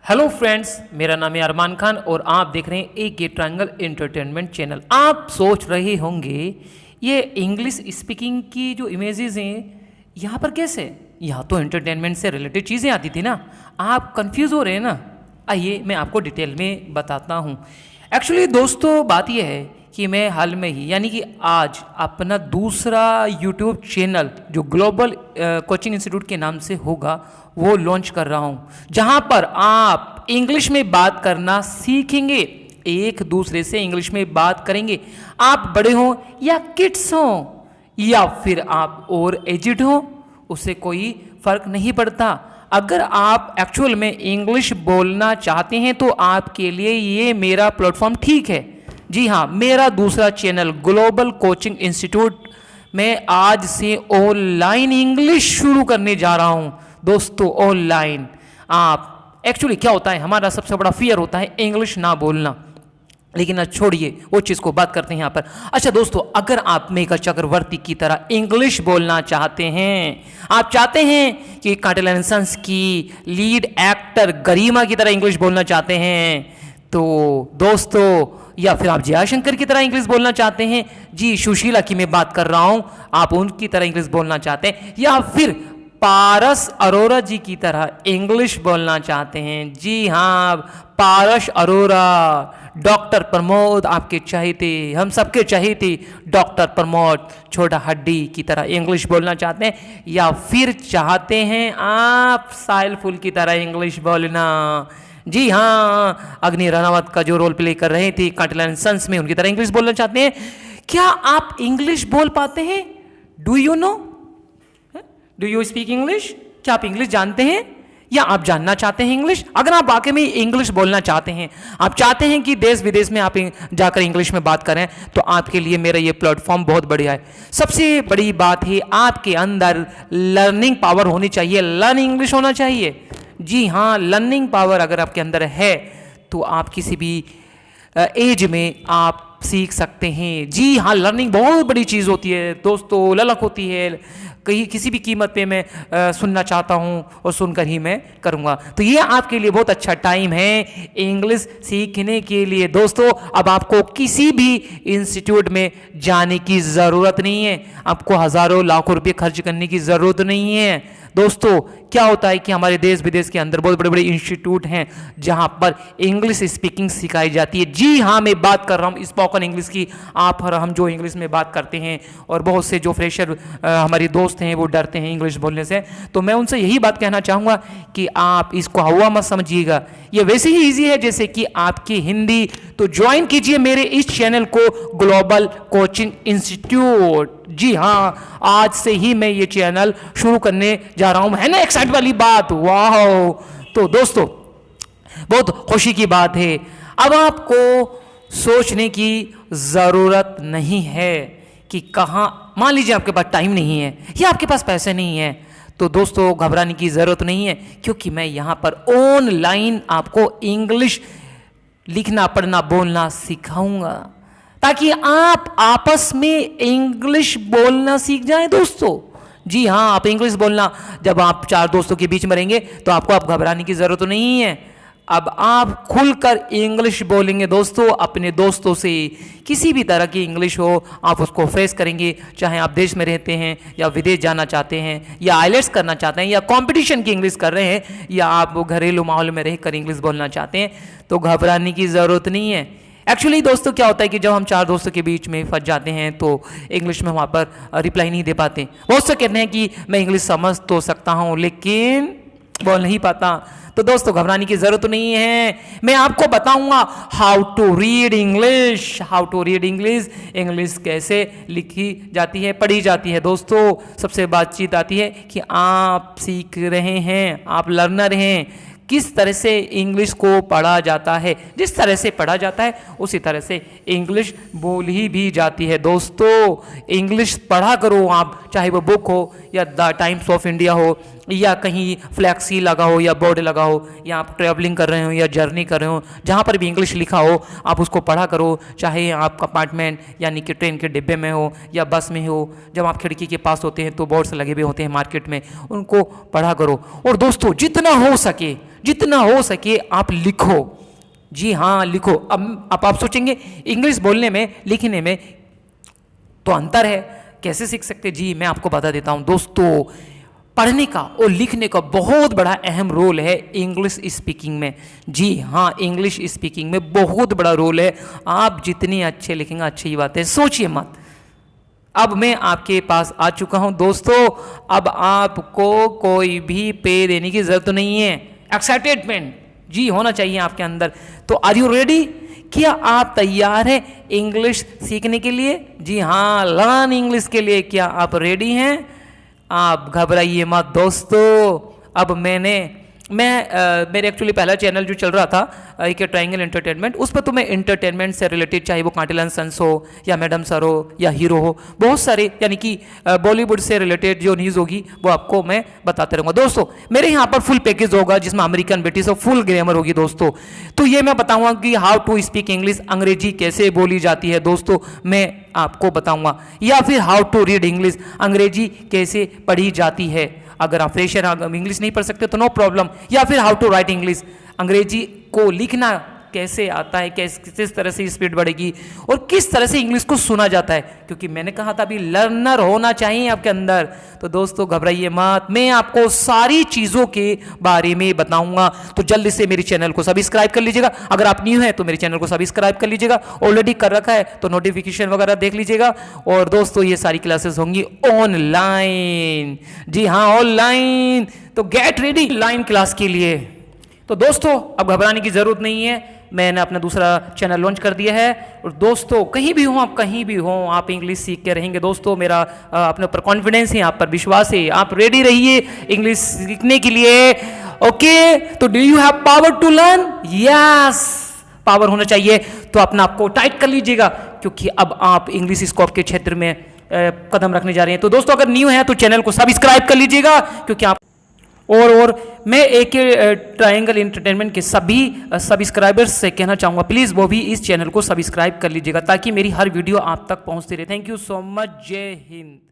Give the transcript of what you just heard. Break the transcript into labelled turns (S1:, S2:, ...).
S1: Hello friends, मेरा नाम है अरमान खान और आप देख रहे हैं ए के ट्रायंगल एंटरटेनमेंट चैनल। आप सोच रहे होंगे ये इंग्लिश स्पीकिंग की जो इमेजेस हैं यहाँ पर कैसे, यहाँ तो एंटरटेनमेंट से रिलेटेड चीज़ें आती थी ना। आप कंफ्यूज हो रहे हैं ना। आइए मैं आपको डिटेल में बताता हूँ। एक्चुअली दोस्तों बात यह है कि मैं हाल में ही यानी कि आज अपना दूसरा यूट्यूब चैनल जो ग्लोबल कोचिंग इंस्टीट्यूट के नाम से होगा वो लॉन्च कर रहा हूँ, जहाँ पर आप इंग्लिश में बात करना सीखेंगे, एक दूसरे से इंग्लिश में बात करेंगे। आप बड़े हों या किड्स हों या फिर आप और एजिड हों, उससे कोई फर्क नहीं पड़ता। अगर आप एक्चुअल में इंग्लिश बोलना चाहते हैं तो आपके लिए ये मेरा प्लेटफॉर्म ठीक है। जी हाँ, मेरा दूसरा चैनल ग्लोबल कोचिंग इंस्टीट्यूट में आज से ऑनलाइन इंग्लिश शुरू करने जा रहा हूँ। दोस्तों ऑनलाइन आप एक्चुअली क्या होता है, हमारा सबसे बड़ा फियर होता है इंग्लिश ना बोलना, लेकिन छोड़िए वो चीज़ को बात करते हैं यहाँ पर। अच्छा दोस्तों, अगर आप मेघा चक्रवर्ती की तरह इंग्लिश बोलना चाहते हैं, आप चाहते हैं कि कार्टेल एंड सन्स की लीड एक्टर गरिमा की तरह इंग्लिश बोलना चाहते हैं, तो दोस्तों या फिर आप जया शंकर की तरह इंग्लिश बोलना चाहते हैं, जी सुशीला की मैं बात कर रहा हूँ, आप उनकी तरह इंग्लिश बोलना चाहते हैं, या फिर पारस अरोरा जी की तरह इंग्लिश बोलना चाहते हैं, जी हाँ पारस अरोरा, डॉक्टर प्रमोद आपके चहेते, हम सबके चहेते डॉक्टर प्रमोद छोटा हड्डी की तरह इंग्लिश बोलना चाहते हैं, या फिर चाहते हैं आप साहिल फुल की तरह इंग्लिश बोलना, जी हाँ अग्नि रनावत का जो रोल प्ले कर रहे थे कार्टेल एंड सन्स में, उनकी तरह इंग्लिश बोलना चाहते हैं। क्या आप इंग्लिश बोल पाते हैं? Do you know, do you speak English? क्या आप इंग्लिश जानते हैं या आप जानना चाहते हैं इंग्लिश? अगर आप वाकई में इंग्लिश बोलना चाहते हैं, आप चाहते हैं कि देश विदेश में आप जाकर इंग्लिश में बात करें, तो आपके लिए मेरा ये प्लेटफॉर्म बहुत बढ़िया है। सबसे बड़ी बात है आपके अंदर लर्निंग पावर होनी चाहिए, लर्न इंग्लिश होना चाहिए। जी हाँ, लर्निंग पावर अगर आपके अंदर है तो आप किसी भी एज में आप सीख सकते हैं। जी हाँ, लर्निंग बहुत बड़ी चीज़ होती है दोस्तों, ललक होती है, कहीं किसी भी कीमत पे मैं सुनना चाहता हूँ और सुनकर ही मैं करूँगा। तो ये आपके लिए बहुत अच्छा टाइम है इंग्लिश सीखने के लिए। दोस्तों अब आपको किसी भी इंस्टीट्यूट में जाने की ज़रूरत नहीं है, आपको हज़ारों लाखों रुपये खर्च करने की ज़रूरत नहीं है। दोस्तों क्या होता है कि हमारे देश विदेश के अंदर बहुत बड़े बड़े इंस्टीट्यूट हैं जहां पर इंग्लिश स्पीकिंग सिखाई जाती है। जी हाँ, मैं बात कर रहा हूँ स्पोकन इंग्लिश की। आप और हम जो इंग्लिश में बात करते हैं, और बहुत से जो फ्रेशर हमारे दोस्त हैं वो डरते हैं इंग्लिश बोलने से, तो मैं उनसे यही बात कहना चाहूँगा कि आप इसको हवा मत समझिएगा, ये वैसे ही ईजी है जैसे कि आपकी हिंदी। तो ज्वाइन कीजिए मेरे इस चैनल को ग्लोबल कोचिंग इंस्टीट्यूट। जी हाँ, आज से ही मैं ये चैनल शुरू करने जा रहा हूँ, है ना एक्साइट वाली बात? वाह! तो दोस्तों बहुत खुशी की बात है, अब आपको सोचने की ज़रूरत नहीं है कि कहाँ, मान लीजिए आपके पास टाइम नहीं है या आपके पास पैसे नहीं है, तो दोस्तों घबराने की ज़रूरत नहीं है, क्योंकि मैं यहाँ पर ऑनलाइन आपको इंग्लिश लिखना पढ़ना बोलना सिखाऊंगा ताकि आप आपस में इंग्लिश बोलना सीख जाएं दोस्तों। जी हाँ, आप इंग्लिश बोलना, जब आप चार दोस्तों के बीच में रहेंगे तो आपको अब घबराने की ज़रूरत नहीं है, अब आप खुलकर इंग्लिश बोलेंगे दोस्तों अपने दोस्तों से। किसी भी तरह की इंग्लिश हो आप उसको फेस करेंगे, चाहे आप देश में रहते हैं या विदेश जाना चाहते हैं या आइलेट्स करना चाहते हैं या कंपटीशन की इंग्लिश कर रहे हैं या आप घरेलू माहौल में रहकर इंग्लिश बोलना चाहते हैं, तो घबराने की ज़रूरत नहीं है। एक्चुअली दोस्तों क्या होता है कि जब हम चार दोस्तों के बीच में फंस जाते हैं तो इंग्लिश में वहाँ पर रिप्लाई नहीं दे पाते। बहुत से कहते हैं कि मैं इंग्लिश समझ तो सकता हूँ लेकिन बोल नहीं पाता। तो दोस्तों घबराने की ज़रूरत नहीं है, मैं आपको बताऊंगा how to read English, how to read English, English कैसे लिखी जाती है पढ़ी जाती है। दोस्तों सबसे बातचीत आती है कि आप सीख रहे हैं, आप लर्नर हैं, किस तरह से इंग्लिश को पढ़ा जाता है, जिस तरह से पढ़ा जाता है उसी तरह से इंग्लिश बोली भी जाती है। दोस्तों इंग्लिश पढ़ा करो आप, चाहे वो बुक हो या द टाइम्स ऑफ इंडिया हो या कहीं फ्लैक्सी लगा हो या बोर्ड लगा हो, या आप ट्रैवलिंग कर रहे हो या जर्नी कर रहे हो, जहाँ पर भी इंग्लिश लिखा हो आप उसको पढ़ा करो। चाहे आप कंपार्टमेंट यानी कि ट्रेन के डिब्बे में हो या बस में हो, जब आप खिड़की के पास होते हैं तो बोर्ड्स लगे हुए होते हैं मार्केट में, उनको पढ़ा करो। और दोस्तों जितना हो सके आप लिखो। जी हाँ, लिखो। अब आप सोचेंगे इंग्लिश बोलने में लिखने में तो अंतर है, कैसे सीख सकते? जी मैं आपको बता देता हूँ दोस्तों, पढ़ने का और लिखने का बहुत बड़ा अहम रोल है इंग्लिश स्पीकिंग में। जी हाँ, इंग्लिश स्पीकिंग में बहुत बड़ा रोल है। आप जितनी अच्छे लिखेंगे अच्छी बात है, सोचिए मत। अब मैं आपके पास आ चुका हूं दोस्तों, अब आपको कोई भी पे देने की जरूरत नहीं है। एक्साइटेडमेंट जी होना चाहिए आपके अंदर। तो आर यू रेडी? क्या आप तैयार हैं इंग्लिश सीखने के लिए? जी हाँ, लर्न इंग्लिश के लिए क्या आप रेडी हैं? आप घबराइए मत दोस्तों। अब मेरे एक्चुअली पहला चैनल जो चल रहा था एक ट्रायंगल एंटरटेनमेंट, उस पर तो मैं एंटरटेनमेंट से रिलेटेड, चाहे वो कांटीलाल सन्स हो या मैडम सर हो या हीरो हो, बहुत सारे यानी कि बॉलीवुड से रिलेटेड जो न्यूज़ होगी वो आपको मैं बताते रहूँगा दोस्तों। मेरे यहाँ पर फुल पैकेज होगा जिसमें अमेरिकन ब्रिटिश और फुल ग्रामर होगी दोस्तों। तो ये मैं बताऊँगा कि हाउ टू स्पीक इंग्लिश, अंग्रेजी कैसे बोली जाती है दोस्तों, मैं आपको बताऊँगा। या फिर हाउ टू रीड इंग्लिश, अंग्रेजी कैसे पढ़ी जाती है। अगर आप फ्रेशर इंग्लिश नहीं पढ़ सकते तो नो प्रॉब्लम। या फिर हाउ टू राइट इंग्लिश, अंग्रेजी को लिखना कैसे आता है, किस तरह से स्पीड बढ़ेगी और किस तरह से इंग्लिश को सुना जाता है, क्योंकि मैंने कहा था अभी लर्नर होना चाहिए आपके अंदर। तो दोस्तों घबराइए मत, मैं आपको सारी चीज़ों के बारे में बताऊंगा। तो जल्दी से मेरे चैनल को सब्सक्राइब कर लीजिएगा। अगर आप न्यू हैं तो मेरे चैनल को सब्सक्राइब कर लीजिएगा, ऑलरेडी कर रखा है तो नोटिफिकेशन वगैरह देख लीजिएगा। और दोस्तों ये सारी क्लासेस होंगी ऑनलाइन। जी हाँ, ऑनलाइन। तो गेट रेडी लाइन क्लास के लिए। तो दोस्तों अब घबराने की ज़रूरत नहीं है, मैंने अपना दूसरा चैनल लॉन्च कर दिया है। और दोस्तों कहीं भी हो, आप कहीं भी हो, आप इंग्लिश सीख के रहेंगे दोस्तों। मेरा अपने ऊपर कॉन्फिडेंस है, आप पर विश्वास है। आप रेडी रहिए इंग्लिश सीखने के लिए। ओके, तो do you have power to learn? Yes, power होना चाहिए। तो अपना आपको टाइट कर लीजिएगा, क्योंकि अब आप इंग्लिश स्कोप के क्षेत्र में कदम रखने जा रहे हैं। तो दोस्तों अगर न्यू है तो चैनल को सब्सक्राइब कर लीजिएगा, क्योंकि आप और मैं एक ट्रायंगल एंटरटेनमेंट के सभी सब्सक्राइबर्स से कहना चाहूँगा, प्लीज़ वो भी इस चैनल को सब्सक्राइब कर लीजिएगा ताकि मेरी हर वीडियो आप तक पहुँचती रहे। Thank you so much. जय हिंद।